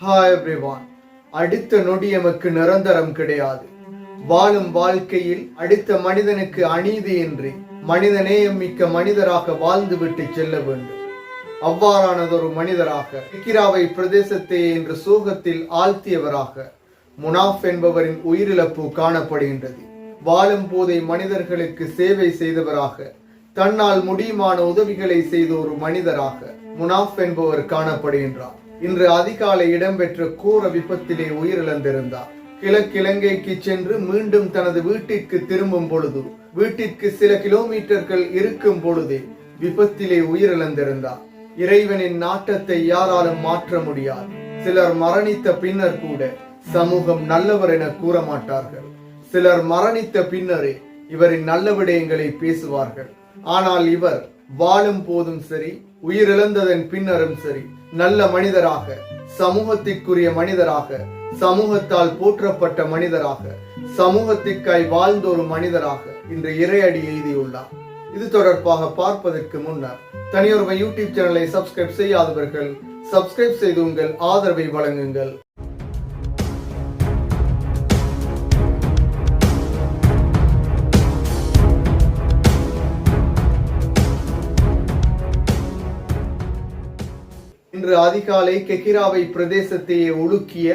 Hi everyone. அடுத்த நொடி எமக்கு நிரந்தரம் கிடையாது. வாழும் வாழ்க்கையில் அடுத்த மனிதனுக்கு அநீதியின்றி மனிதநேயம் மிக்க மனிதராக வாழ்ந்துவிட்டு செல்ல வேண்டும். அவ்வாறானதொரு மனிதராக கிக்கிராவை பிரதேசத்தை என்ற சோகத்தில் ஆழ்த்தியவராக முனாஃப் என்பவரின் உயிரிழப்பு காணப்படுகின்றது. வாழும் போதை மனிதர்களுக்கு சேவை செய்தவராக, தன்னால் முடியுமான உதவிகளை செய்த ஒரு மனிதராக முனாஃப் என்பவர் காணப்படுகின்றார். இன்று அதிகாலை இடம்பெற்ற கோர விபத்திலே உயிரிழந்திருந்தார். கிழக்கிழங்கைக்கு சென்று மீண்டும் தனது வீட்டிற்கு திரும்பும் பொழுது, வீட்டிற்கு சில கிலோமீட்டர்கள் இருக்கும் பொழுதே விபத்திலே உயிரிழந்திருந்தார். இறைவனின் நாட்டத்தை யாராலும் மாற்ற முடியாது. சிலர் மரணித்த பின்னர் கூட சமூகம் நல்லவர் என கூற மாட்டார்கள். சிலர் மரணித்த பின்னரே இவரின் நல்ல விடயங்களை பேசுவார்கள். ஆனால் இவர் வாழும் போதும் சரி, உயிரிழந்ததன் பின்னரும் சரி, நல்ல மனிதராக, சமூகத்திற்குரிய மனிதராக, சமூகத்தால் போற்றப்பட்ட மனிதராக, சமூகத்திற்காய் வாழ்ந்த ஒரு மனிதராக இன்று இறையடி எய்தியுள்ளார். இது தொடர்பாக பார்ப்பதற்கு முன்னர் தனியொரு யூடியூப் சேனலை சப்ஸ்கிரைப் செய்யாதவர்கள் சப்ஸ்கிரைப் செய்து உங்கள் ஆதரவை வழங்குங்கள். இன்று அதிகாலை கெக்கிராவை பிரதேசத்தையே உலுக்கிய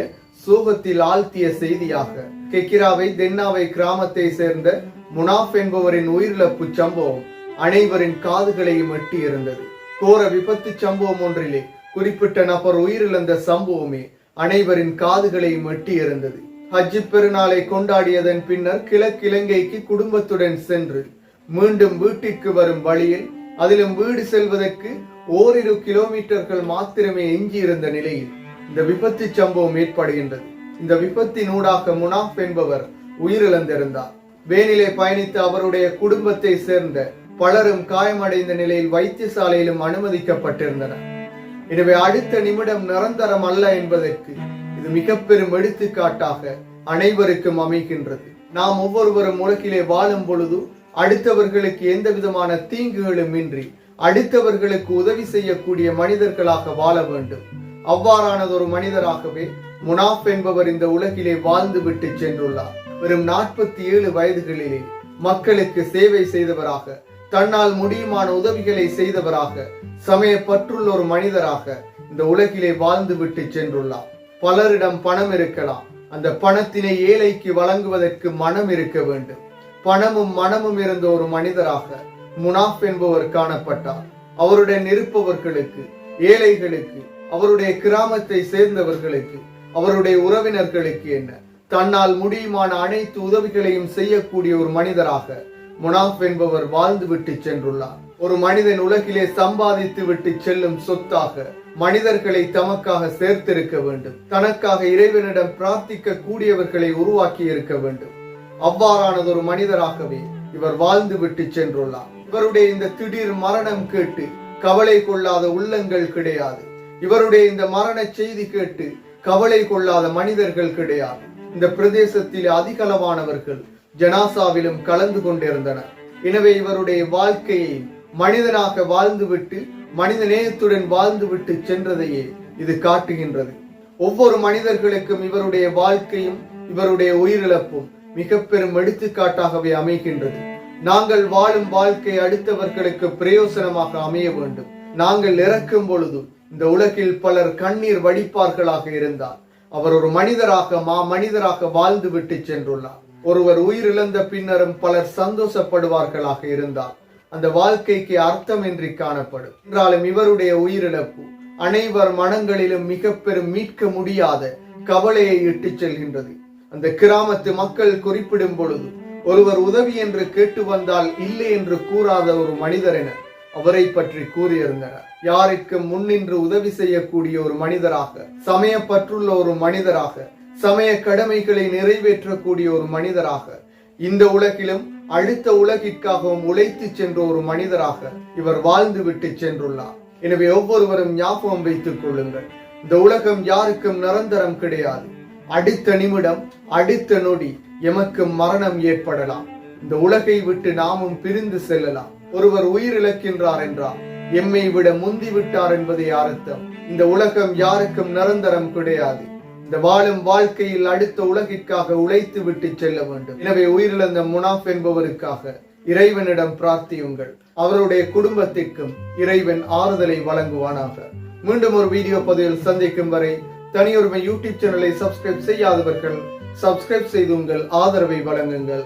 சோகத்தில் ஆழ்த்திய செய்தியாக கெக்கிராவை தென்னாவை கிராமத்தை சேர்ந்த முனாஃப் என்பவரின் உயிரிழப்பு சம்பவம் அனைவரின் காதுகளையும் எட்டி இருந்தது. கோர விபத்து சம்பவம் ஒன்றிலே குறிப்பிட்ட நபர் உயிரிழந்த சம்பவமே அனைவரின் காதுகளையும் எட்டி இருந்தது. ஹஜ் பெருநாளை கொண்டாடியதன் பின்னர் கிழக்கிழங்கைக்கு குடும்பத்துடன் சென்று மீண்டும் வீட்டிற்கு வரும் வழியில், அதிலும் வீடு செல்வதற்கு ஓரிரு கிலோமீட்டர்கள் மாத்திரமே எஞ்சி இருந்த நிலையில் இந்த விபத்து சம்பவம் ஏற்படுகின்றது. இந்த விபத்தினூடாக முனாஃப் என்பவர் உயிரிழந்திருந்தார். வேனிலே பயணித்த அவருடைய குடும்பத்தை சேர்ந்த பலரும் காயமடைந்த நிலையில் வைத்தியசாலையிலும் அனுமதிக்கப்பட்டிருந்தனர். எனவே அடுத்த நிமிடம் நிரந்தரம் அல்ல என்பதற்கு இது மிக பெரும் எடுத்துக்காட்டாக அனைவருக்கும் அமைகின்றது. நாம் ஒவ்வொருவரும் உலகிலே வாழும் பொழுது அடுத்தவர்களுக்கு எந்த விதமான தீங்குகளும் இன்றி அடுத்தவர்களுக்கு உதவி செய்யக்கூடிய மனிதர்களாக வாழ வேண்டும். அவ்வாறானதொரு மனிதராகவே முனாஃப் என்பவர் இந்த உலகிலே வாழ்ந்து விட்டு சென்றுள்ளார். வெறும் 47 வயதுகளிலே மக்களுக்கு சேவை செய்தவராக, தன்னால் முடியுமான உதவிகளை செய்தவராக, சமய பற்றுள்ள ஒரு மனிதராக இந்த உலகிலே வாழ்ந்து விட்டு சென்றுள்ளார். பலரிடம் பணம் இருக்கலாம், அந்த பணத்தினை ஏழைக்கு வழங்குவதற்கு மனம் இருக்க வேண்டும். பணமும் மனமும் இருந்த ஒரு மனிதராக முனாஃப் என்பவர் காணப்பட்டார். அவருடன் இருப்பவர்களுக்கு, ஏழைகளுக்கு, அவருடைய கிராமத்தை சேர்ந்தவர்களுக்கு, அவருடைய உறவினர்களுக்கு என்ன, தன்னால் முடியுமான அனைத்து உதவிகளையும் செய்யக்கூடிய ஒரு மனிதராக முனாஃப் என்பவர் வாழ்ந்து விட்டு சென்றுள்ளார். ஒரு மனிதன் உலகிலே சம்பாதித்து விட்டு செல்லும் சொத்தாக மனிதர்களை தமக்காக சேர்த்திருக்க வேண்டும். தனக்காக இறைவனிடம் பிரார்த்திக்க கூடியவர்களை உருவாக்கி இருக்க வேண்டும். அவ்வாறானதொரு மனிதராகவே இவர் வாழ்ந்து விட்டு சென்றுள்ளார். இவருடைய இந்த திடீர் மரணம் கேட்டு கவலை கொள்ளாத உள்ளங்கள் கிடையாது. இவருடைய இந்த மரண செய்தி கேட்டு கவலை கொள்ளாத மனிதர்கள் கிடையாது. இந்த பிரதேசத்தில் அதிகளவானவர்கள் ஜனாசாவிலும் கலந்து கொண்டிருந்தனர். எனவே இவருடைய வாழ்க்கையை மனிதனாக வாழ்ந்துவிட்டு மனித நேயத்துடன் வாழ்ந்துவிட்டு சென்றதையே இது காட்டுகின்றது. ஒவ்வொரு மனிதர்களுக்கும் இவருடைய வாழ்க்கையும் இவருடைய உயிரிழப்பும் மிக பெரும் எடுத்துக்காட்டாகவே அமைகின்றது. நாங்கள் வாழும் வாழ்க்கை அடுத்தவர்களுக்கு பிரயோசனமாக அமைய வேண்டும். நாங்கள் இறக்கும் பொழுது இந்த உலகில் பலர் கண்ணீர் வடிப்பார்களாக இருந்தார். அவர் ஒரு மனிதராக மனிதராக வாழ்ந்து விட்டு சென்றுள்ளார். ஒருவர் உயிரிழந்த பின்னரும் பலர் சந்தோஷப்படுவார்களாக இருந்தார். அந்த வாழ்க்கைக்கு அர்த்தமின்றி காணப்படும். என்றாலும் இவருடைய உயிரிழப்பு அனைவர் மனங்களிலும் மிக பெரும் மீட்க முடியாத கவலையை இட்டு செல்கின்றது. அந்த கிராமத்து மக்கள் குறிப்பிடும் பொழுது ஒருவர் உதவி என்று கேட்டு வந்தால் இல்லை என்று கூறாத ஒரு மனிதர் என அவரை பற்றி கூறியிருந்தனர். யாருக்கும் முன்னின்று உதவி செய்யக்கூடிய ஒரு மனிதராக, சமய பற்றுள்ள ஒரு மனிதராக, சமய கடமைகளை நிறைவேற்றக்கூடிய ஒரு மனிதராக, இந்த உலகிலும் அடுத்த உலகிற்காகவும் உழைத்து சென்ற ஒரு மனிதராக இவர் வாழ்ந்து விட்டு சென்றுள்ளார். எனவே ஒவ்வொருவரும் ஞாபகம் வைத்துக் கொள்ளுங்கள், இந்த உலகம் யாருக்கும் நிரந்தரம் கிடையாது. அடுத்த நிமிடம், அடுத்த நொடி எமக்கு மரணம் ஏற்படலாம். இந்த உலகை விட்டு நாமும் பிரிந்து செல்லலாம். ஒருவர் உயிரிழக்கின்றார் என்றால் எம்மை விட முந்தி விட்டார் என்பதே அர்த்தம். இந்த உலகம் யாருக்கும் நிரந்தரம் கிடையாது. இந்த வாழும் வாழ்க்கையில் அடுத்த உலகிற்காக உழைத்து விட்டு செல்ல வேண்டும். எனவே உயிரிழந்த முனாஃப் என்பவருக்காக இறைவனிடம் பிரார்த்தியுங்கள். அவருடைய குடும்பத்திற்கும் இறைவன் ஆறுதலை வழங்குவானாக. மீண்டும் ஒரு வீடியோ பதிவில் சந்திக்கும் வரை தனியொருமை யூடியூப் சேனலை சப்ஸ்கிரைப் செய்யாதவர்கள் சப்ஸ்கிரைப் செய்து உங்கள் ஆதரவை வழங்குங்கள்.